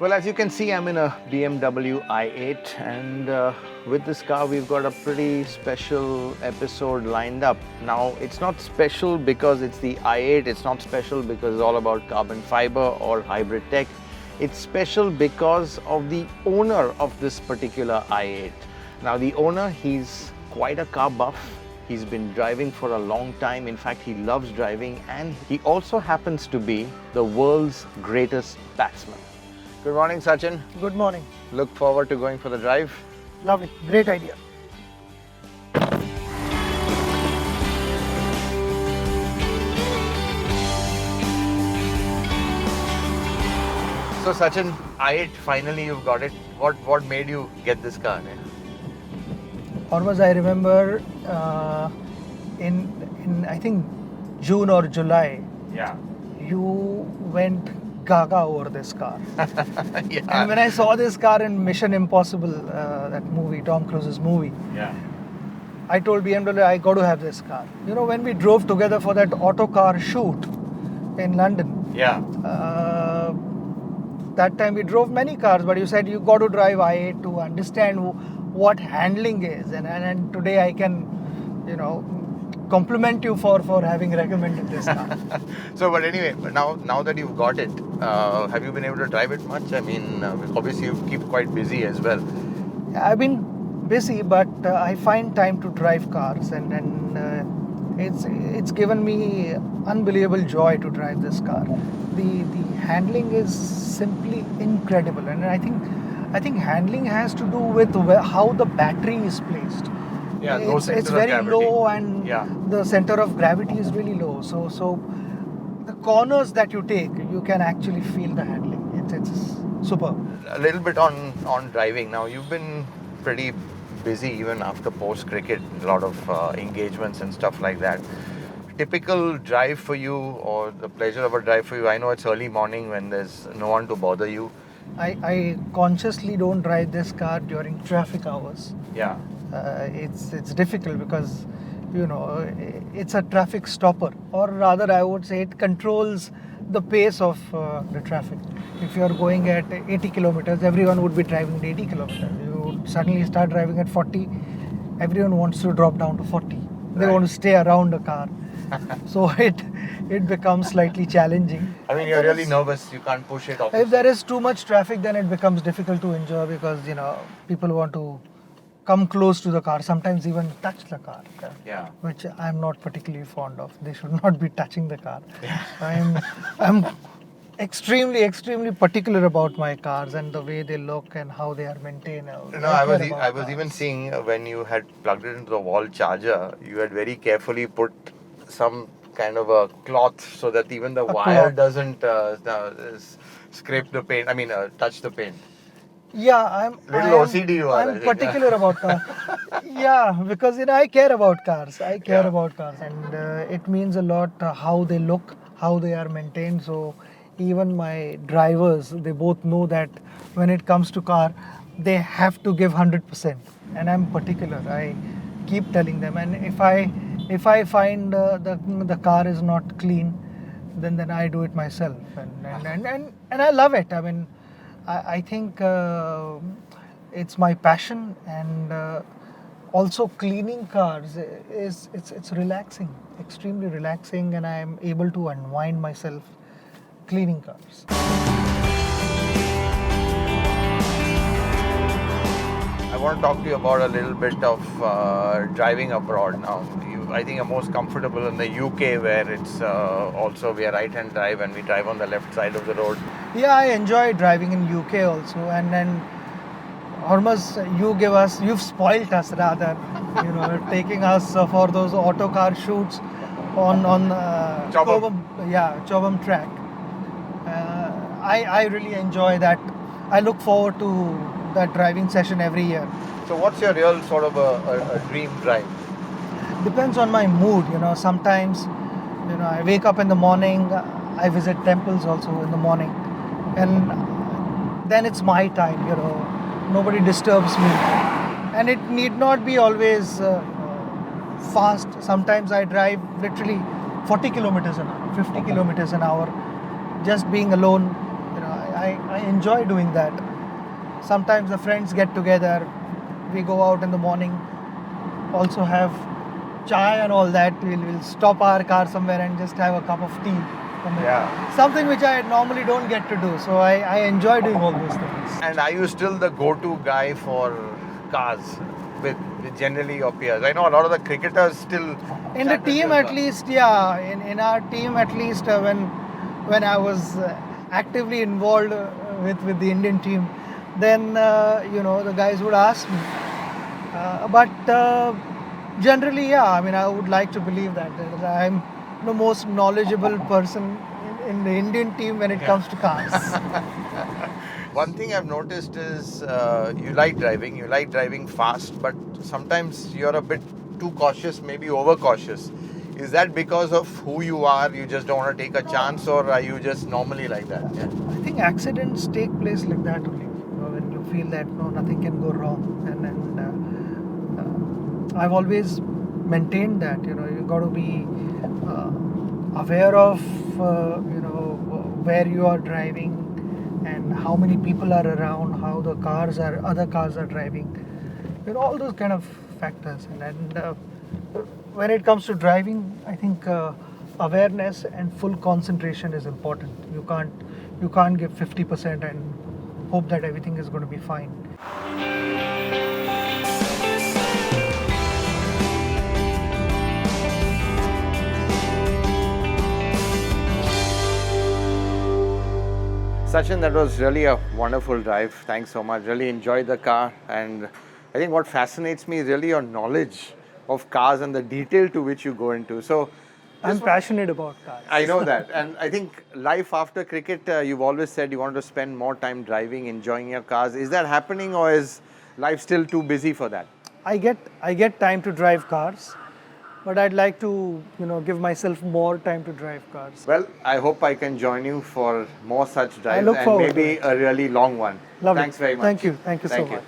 Well, as you can see, I'm in a BMW i8, and with this car, we've got a pretty special episode lined up. Now, it's not special because it's the i8, it's not special because it's all about carbon fiber or hybrid tech. It's special because of the owner of this particular i8. Now, the owner, he's quite a car buff. He's been driving for a long time. In fact, he loves driving, and he also happens to be the world's greatest batsman. Good morning, Sachin. Good morning. Look forward to going for the drive. Lovely. Great idea. So, Sachin, i8, finally you've got it. What made you get this car? Hormazd, I remember in I think June or July, Yeah. you went gaga over this car. Yeah. And when I saw this car in Mission Impossible, that movie, Tom Cruise's movie, Yeah. I told BMW, I got to have this car. You know, when we drove together for that Autocar shoot in London, Yeah. that time we drove many cars, but you said you got to drive i8 to understand what handling is. And today I can, compliment you for having recommended this car. So, but anyway, now that you've got it, have you been able to drive it much? I mean, obviously you keep quite busy as well. I've been busy, but I find time to drive cars, and it's given me unbelievable joy to drive this car. The handling is simply incredible, and I think handling has to do with how the battery is placed. Yeah, no center it's of very gravity. low, and Yeah. the center of gravity is really low. So the corners that you take, you can actually feel the handling. It's superb. A little bit on driving. Now, you've been pretty busy even after post-cricket, a lot of engagements and stuff like that. Typical drive for you, or the pleasure of a drive for you? I know it's early morning when there's no one to bother you. I consciously don't drive this car during traffic hours. Yeah. It's difficult because it's a traffic stopper, or rather I would say it controls the pace of the traffic. If you're going at 80 kilometers, everyone would be driving at 80 kilometers. You would suddenly start driving at 40, everyone wants to drop down to 40. They Right. want to stay around the car. So it becomes slightly challenging. I mean, you're really nervous. You can't push it, If obviously. there is too much traffic, then it becomes difficult to enjoy because people want to come close to the car, sometimes even touch the car, Yeah. which I'm not particularly fond of. They should not be touching the car. I'm extremely particular about my cars and the way they look and how they are maintained. No, I was even seeing when you had plugged it into the wall charger, you had very carefully put some kind of a cloth so that even the wire cloth. doesn't scrape the paint. I mean, touch the paint. Yeah, I'm OCD you are, I I'm think. particular about cars. Yeah, because I care about cars. I care Yeah. about cars, and it means a lot how they look, how they are maintained. So even my drivers, they both know that when it comes to car, they have to give 100%, and I'm particular. I keep telling them, and if I find the car is not clean, then I do it myself, and I love it. I mean, I think it's my passion, and also cleaning cars it's relaxing, extremely relaxing, and I am able to unwind myself cleaning cars. I want to talk to you about a little bit of driving abroad now. I think you're most comfortable in the UK, where it's also we are right-hand drive and we drive on the left side of the road. Yeah, I enjoy driving in UK also, and then Hormazd, you've spoilt us rather, taking us for those autocar shoots on Chobham. Chobham track. I really enjoy that. I look forward to that driving session every year. So what's your real sort of a dream drive? Depends on my mood, sometimes I wake up in the morning, I visit temples also in the morning, and then it's my time, nobody disturbs me, and it need not be always fast. Sometimes I drive literally 40 kilometers an hour, 50 kilometers an hour, just being alone. I enjoy doing that. Sometimes the friends get together, we go out in the morning, also have chai and all that. We'll stop our car somewhere and just have a cup of tea. Yeah. Something which I normally don't get to do. So I enjoy doing all those things. And are you still the go-to guy for cars with generally your peers? I know a lot of the cricketers still. In the Sachin team at Tendulkar. least, yeah. In our team at least, when I was actively involved with the Indian team, then the guys would ask me. But generally, yeah. I mean, I would like to believe that I'm the most knowledgeable person in the Indian team when it comes to cars. One thing I've noticed is you like driving fast, but sometimes you're a bit too cautious, maybe overcautious. Is that because of who you are? You just don't want to take a chance, or are you just normally like that? Yeah. I think accidents take place like that only. When you feel that no, nothing can go wrong, and I've always maintained that you got to be aware of where you are driving and how many people are around, how the other cars are driving, all those kind of factors. And when it comes to driving, I think awareness and full concentration is important. You can't give 50% and hope that everything is going to be fine. Sachin, that was really a wonderful drive. Thanks so much. Really enjoyed the car, and I think what fascinates me is really your knowledge of cars and the detail to which you go into. So, I'm passionate about cars. I know that, and I think life after cricket, you've always said you want to spend more time driving, enjoying your cars. Is that happening, or is life still too busy for that? I get time to drive cars, but I'd like to give myself more time to drive cars. Well, I hope I can join you for more such drives, look and forward to maybe it. a really long one. Lovely. Thanks very much. Thank you so much.